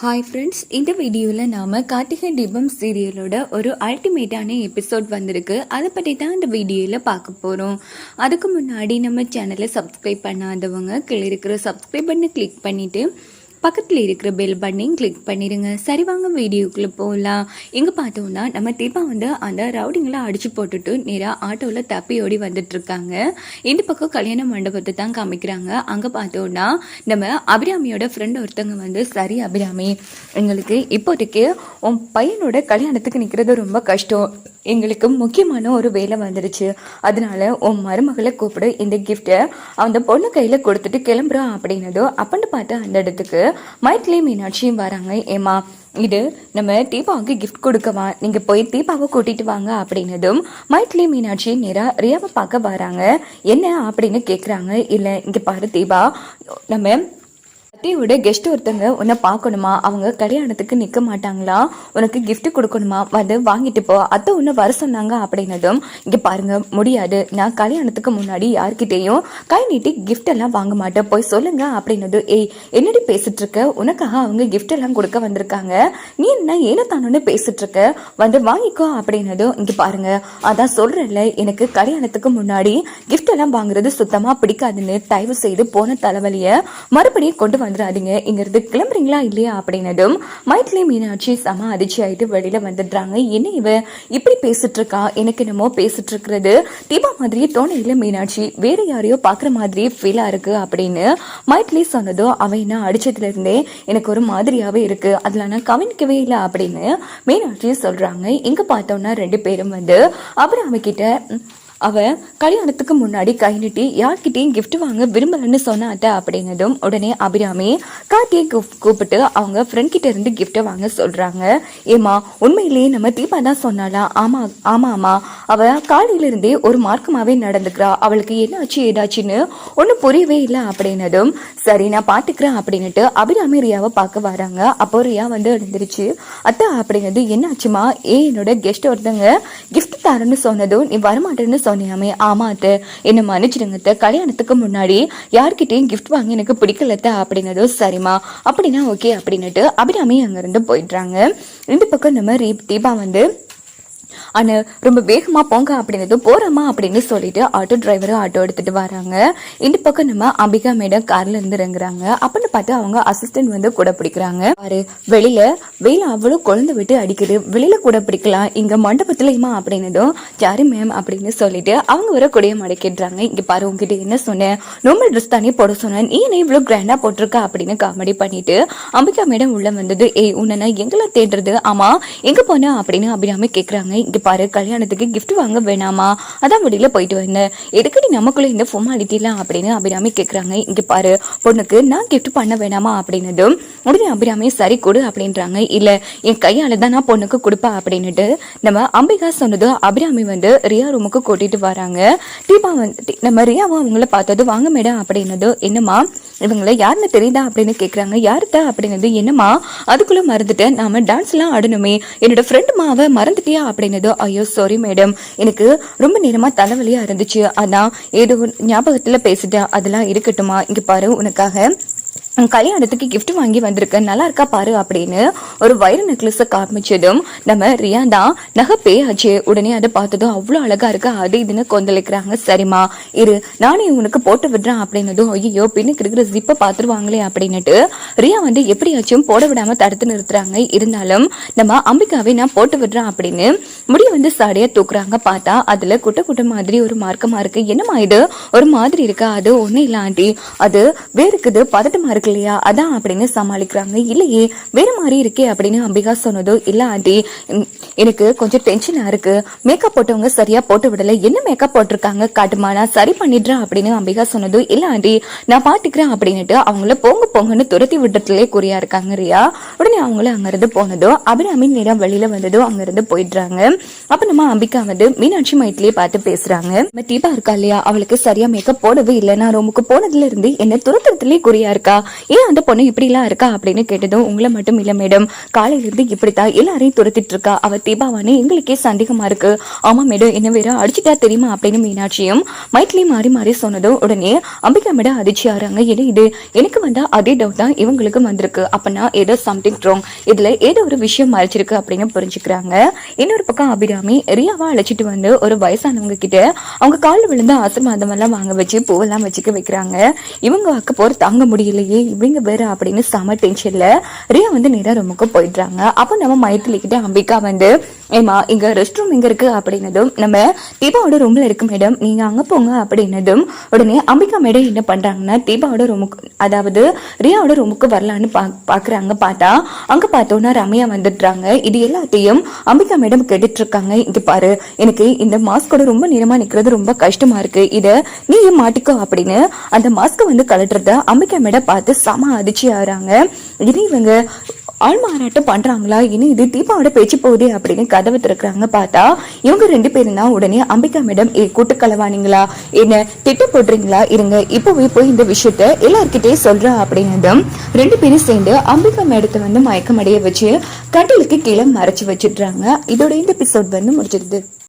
Hi friends, இந்த வீடியோவில் நாம் கார்த்திகை தீபம் சீரியலோட ஒரு அல்டிமேட்டான எபிசோட் வந்திருக்கு. அதை பற்றி தான் இந்த வீடியோவில் பார்க்க போகிறோம். அதுக்கு முன்னாடி நம்ம சேனலை சப்ஸ்கிரைப் பண்ணாதவங்க கீழே இருக்கிற சப்ஸ்கிரைப் பண்ணி கிளிக் பண்ணிவிட்டு பக்கத்தில் இருக்கிற பெல் பட்டனையும் கிளிக் பண்ணிடுங்க. சரி, வாங்க வீடியோக்குள்ளே போகலாம். இங்கே பார்த்தோம்னா நம்ம தீபா அந்த ரவுடிங்களை அடித்து போட்டுட்டு நேராக ஆட்டோவில் தப்பி ஓடி வந்துட்டுருக்காங்க. இந்த பக்கம் கல்யாண மண்டபத்தை தான் காமிக்கிறாங்க. அங்கே பார்த்தோன்னா நம்ம அபிராமியோட ஃப்ரெண்ட் ஒருத்தவங்க சரி அபிராமி, எங்களுக்கு இப்போதைக்கு உன் பையனோட கல்யாணத்துக்கு நிற்கிறது ரொம்ப கஷ்டம். எங்களுக்கு முக்கியமான ஒரு வேலை வந்துடுச்சு. அதனால உன் மருமகளை கூப்பிடு, இந்த கிஃப்டை அந்த பொண்ணு கையில் கொடுத்துட்டு கிளம்புறோம் அப்படின்னதோ அப்பன்னு பார்த்து அந்த இடத்துக்கு மைத்லி மீனாட்சியும் வராங்க. ஏமா, இது நம்ம தீபாவுக்கு கிஃப்ட் கொடுக்கவா, நீங்கள் போய் தீபாவை கூட்டிட்டு வாங்க அப்படின்னதும் மைத்லி மீனாட்சி நேராக ரியாவை பார்க்க வராங்க. என்ன அப்படின்னு கேட்குறாங்க. இல்லை, இங்கே பாரு தீபா, நம்ம அத்தையோட கெஸ்ட் ஒருத்தங்க உன்னை பார்க்கணுமா, அவங்க கல்யாணத்துக்கு நிற்க மாட்டாங்களா, உனக்கு கிஃப்ட் கொடுக்கணுமா, வாங்கிட்டு போ, அத்தை உன்னை வர சொன்னாங்க அப்படின்னதும் இங்கே பாருங்க முடியாது, நான் கல்யாணத்துக்கு முன்னாடி யார்கிட்டையும் கை நீட்டி கிஃப்ட் எல்லாம் வாங்க மாட்டேன், போய் சொல்லுங்க அப்படின்னது. ஏய், என்னடி பேசிட்டு இருக்க, உனக்காக அவங்க கிஃப்ட் எல்லாம் கொடுக்க வந்திருக்காங்க, நீ என்ன ஏனோ தானோன்னு பேசிட்டு இருக்க, வாங்கிக்கோ அப்படின்னதும் இங்கே பாருங்க, அதான் சொல்றேன்ல, எனக்கு கல்யாணத்துக்கு முன்னாடி கிஃப்ட் எல்லாம் வாங்குறது சுத்தமா பிடிக்காதுன்னு, தயவு செய்து போன தலைவலிய மறுபடியும் கொண்டு வந்துடாதீங்க, இங்கிருந்து கிளம்புறீங்களா இல்லையா அப்படின்னதும் மைத்லி மீனாட்சி செம அதிர்ச்சி ஆயிட்டு வெளியில வந்துடுறாங்க. என்ன இவ இப்படி பேசிட்டு இருக்கா, எனக்கு என்னமோ பேசிட்டு இருக்கிறது தீபா மாதிரியே தோணையில மீனாட்சி, வேற யாரையோ பாக்குற மாதிரியே ஃபீலா இருக்கு அப்படின்னு மைத்லி சொன்னதோ அவ என்ன அடிச்சதுல இருந்தே எனக்கு ஒரு மாதிரியாவே இருக்கு, அதுல நான் கவனிக்கவே இல்லை அப்படின்னு மீனாட்சி சொல்றாங்க. இங்க பார்த்தோம்னா ரெண்டு பேரும் அப்புறம் அவகிட்ட அவ கல்யாணத்துக்கு முன்னாடி கை நீட்டி யார்கிட்டையும் கிஃப்ட் வாங்க விரும்பலன்னு சொன்னாட்ட அப்படின்னதும் உடனே அபிராமி கார்த்தியை கூப்பிட்டு அவங்க ஃப்ரெண்ட் கிட்ட இருந்து கிஃப்டை வாங்க சொல்றாங்க. ஏமா, உண்மையிலேயே நம்ம தீபா தான் சொன்னாலா? ஆமா ஆமா ஆமா, அவ காலையில இருந்தே ஒரு மார்க்கமாவே நடந்துக்கிறா, அவளுக்கு என்ன ஆச்சு ஏதாச்சுன்னு ஒன்னும் புரியவே இல்லை அப்படின்னதும் சரி நான் பாத்துக்கிறேன் அப்படின்னுட்டு அபிராமி ரியாவை பார்க்க வராங்க. அப்போ ரியா எழுந்திருச்சு, அத்தா அப்படின்னது என்ன ஆச்சுமா, என்னோட கெஸ்ட் ஒருத்தங்க கிஃப்ட் தரேன்னு சொன்னதும் நீ வரமாட்டேன்னு சொன்னியாமே. ஆமா அத்தை, என்ன மன்னிச்சிடுங்க, கல்யாணத்துக்கு முன்னாடி யார்கிட்டையும் கிஃப்ட் வாங்கி எனக்கு பிடிக்கலத்த அப்படின்னதும் சரிம்மா அப்படின்னா ஓகே அப்படின்னுட்டு அபிராமி அங்கிருந்து போயிடுறாங்க. இந்த பக்கம் நம்ம தீபா ஆனா ரொம்ப வேகமா போங்க அப்படின்னது போறோமா அப்படின்னு சொல்லிட்டு ஆட்டோ டிரைவரும் ஆட்டோ எடுத்துட்டு வராங்க. இந்த பக்கம் நம்ம அம்பிகா மேடம் கார்ல இருந்து இறங்குறாங்க. அப்படின்னு பார்த்து அவங்க அசிஸ்டன்ட் கூட பிடிக்கிறாங்க. பாரு, வெளியில வெயில அவ்வளவு குழந்தை விட்டு அடிக்குது, வெளியில கூட பிடிக்கலாம், இங்க மண்டபத்துலயுமா அப்படின்னதும் சாரி மேம் அப்படின்னு சொல்லிட்டு அவங்க வர கொடிய மடக்கிடுறாங்க. இங்க பாரு, உங்ககிட்ட என்ன சொன்னேன், நார்மல் ட்ரெஸ் தானே போட சொன்னேன், நீ என்ன இவ்வளவு கிராண்டா போட்டிருக்க அப்படின்னு காமெடி பண்ணிட்டு அம்பிகா மேடம் உள்ள வந்தது. ஏய், உன்ன எங்கெல்லாம் தேடுறது, ஆமா எங்க போன அப்படின்னு அபிராமி கேக்குறாங்க. இங்க பாரு, கல்யாணத்துக்கு கிஃப்ட் வாங்க வேணாமா, அதான் வெளியில போயிட்டு வந்தேன், எதுக்கடி நமக்குள்ள இந்த ஃபார்மாலிட்டிலாம் அப்படின்னு அபிராமி கேக்குறாங்க. இங்க பாரு, பொண்ணுக்கு நான் கிஃப்ட் பண்ண வேணாமா அப்படின்னதும் உடனே அபிராமி சரி கொடு அப்படின்றாங்க. இல்ல, என் கையால தான் நான் பொண்ணுக்கு கொடுப்பா அப்படின்னுட்டு நம்ம அம்பிகா சொன்னது அபிராமி ரியா ரூமுக்கு கூட்டிட்டு வராங்க. தீபா நம்ம ரியாவும் அவங்கள பார்த்தது வாங்க மேடம் அப்படின்னது. என்னமா இவங்களை யாருன்னு தெரியுதா அப்படின்னு கேக்குறாங்க. யாருத்த அப்படின்னது. என்னமா அதுக்குள்ள மறந்துட்டேன், நாம டான்ஸ் எல்லாம் ஆடணுமே, என்னோட ஃப்ரெண்டுமா அவ மறந்துட்டியா அப்படின்னது. ஐயோ சாரி மேடம், எனக்கு ரொம்ப நேரமா தலைவலியா இருந்துச்சு, அதான் ஏதோ ஞாபகத்துல பேசிட்டேன், அதெல்லாம் இருக்கட்டுமா. இங்க பாரு, உனக்காக கல்யாணத்துக்கு கிஃப்ட் வாங்கி வந்திருக்க, நல்லா இருக்கா பாரு அப்படின்னு ஒரு வைர நெக்லஸ் காமிச்சதும் நம்ம ரியா தான் நகை பேயாச்சு. உடனே அதை பார்த்ததும் அவ்வளவு அழகா இருக்கு, அது இதுன்னு கொந்தளிக்கிறாங்க. சரிமா இரு, நானே உனக்கு போட்டு விடுறேன் அப்படின்னதும் ஐயோ பின்னுக்கு இருக்கிற ஜிப்பை பாத்துருவாங்களே அப்படின்னுட்டு ரியா எப்படியாச்சும் போட விடாம தடுத்து நிறுத்துறாங்க. இருந்தாலும் நம்ம அம்பிகாவை நான் போட்டு விடுறேன் அப்படின்னு முடிய சாடையா தூக்குறாங்க. பார்த்தா அதுல குட்ட குட்ட மாதிரி ஒரு மார்க்கமா இருக்கு. என்னமா இது ஒரு மாதிரி இருக்கா? அது ஒண்ணு இல்ல ஆண்டி, அது வேறுக்குது, பதட்டமா இருக்கு இல்லையா, அதான் அப்படின்னு சமாளிக்கிறாங்க. இல்லையே வேற மாதிரி இருக்கே அப்படின்னு அம்பிகா சொன்னதோ. இல்ல ஆண்டி, எனக்கு கொஞ்சம் டென்ஷனா இருக்கு, மேக்கப் போட்டவங்க சரியா போட்டு விடல, என்ன மேக்கப் போட்டிருக்காங்க காட்டுமா, நான் சரி பண்ணிடுறேன் அப்படின்னு அம்பிகா சொன்னதோ. இல்ல ஆண்டி, நான் பாத்துக்கிறேன் அப்படின்னுட்டு அவங்கள போங்க போங்கன்னு துரத்தி விடுறதுலே குறியா இருக்காங்க ரியா. உடனே அவங்கள அங்கிருந்து போனதோ அபிராமி நேரம் வெளியில வந்ததோ அங்கிருந்து போயிடுறாங்க. அப்ப நம்ம அம்பிகா மீனாட்சி மைத்திலேயே பார்த்து பேசுறாங்க. தீபா இருக்கா இல்லையா, அவளுக்கு சரியா மேக்கப் போடவே இல்லை, நான் ரூமுக்கு போனதுல இருந்து என்ன துரத்துறதுலயே குறியா இருக்கா, ஏன் அந்த பொண்ணு இப்படிலாம் இருக்கா அப்படின்னு கேட்டதும், உங்களை மட்டும் இல்ல மேடம், காலையில இருந்து இப்படித்தான் எல்லாரையும் துரத்திட்டு இருக்கா, அவ தீபாவானு எங்களுக்கே சந்தேகமா இருக்கு. ஆமா மேடம், என்ன வேற அடிச்சுட்டா தெரியுமா அப்படின்னு மீனாட்சியும் மைட்லயும் மாறி மாறி சொன்னதும் உடனே அம்பிகா மேடம் அதிர்ச்சி ஆறாங்க. இது எனக்கு வந்தா அதே டவுட் தான் இவங்களுக்கு வந்திருக்கு. அப்பனா ஏதோ சம்திங் ராங், இதுல ஏதோ ஒரு விஷயம் மறைச்சிருக்கு அப்படின்னு புரிஞ்சுக்கிறாங்க. இன்னொரு பக்கம் அபிராமி ரியாவா அழைச்சிட்டு வந்து ஒரு வயசானவங்க கிட்ட அவங்க காலில் விழுந்த ஆசீர்வாதம் எல்லாம் வாங்க வச்சு பூவெல்லாம் வச்சுக்க வைக்கிறாங்க. இவங்க அக்க போற தாங்க முடியலையே, இவங்க வேற அப்படின்னு செம டென்ஷன்ல ரியா வந்து நேரா ரூமுக்கு போயிடுறாங்க. அப்போ நம்ம மைத்திலிக்கிட்ட அம்பிகா வந்து, ஏமா இங்க ரெஸ்ட் ரூம் எங்க இருக்கு அப்படின்னதும், நம்ம தீபாவோட ரூம்ல இருக்கு மேடம், நீங்க அங்க போங்க அப்படின்னதும் உடனே அம்பிகா மேடம் என்ன பண்றாங்கன்னா தீபாவோட ரூமுக்கு, அதாவது ரியாவோட ரூமுக்கு வரலான்னு பாக்குறாங்க. பார்த்தா அங்க பார்த்தோன்னா ரம்யா வந்துடுறாங்க. இது எல்லாத்தையும் அம்பிகா மேடம் கேட்டுட்டு இருக்காங்க. இங்க பாரு, எனக்கு இந்த மாஸ்கோட ரொம்ப நேரமா நிக்கிறது ரொம்ப கஷ்டமா இருக்கு, இத நீ மாட்டிக்கோ அப்படின்னு அந்த மாஸ்க வந்து கலட்டுறத அம்பிகா மேடம் பார்த்து செம அதிர்ச்சி ஆறாங்க. இனி இவங்க ஆள்மாறாட்டம் பண்றாங்களா, இனி இது தீபாவோட பேச்சு போகுது அப்படின்னு கதவை திறக்கிறாங்க. பார்த்தா இவங்க 2 பேரும் தான். உடனே அம்பிகா மேடம், கூட்டு கலவானீங்களா, என்ன திட்ட போடுறீங்களா, இருங்க இப்பவே போய் இந்த விஷயத்த எல்லார்கிட்டயே சொல்றா அப்படின்னதும் 2 பேரும் சேர்ந்து அம்பிகா மேடத்தை வந்து மயக்கமடைய வச்சு கட்டிலுக்கு கீழே மறைச்சு வச்சிடுறாங்க. இதோட இந்த எபிசோட் வந்து முடிச்சிருது.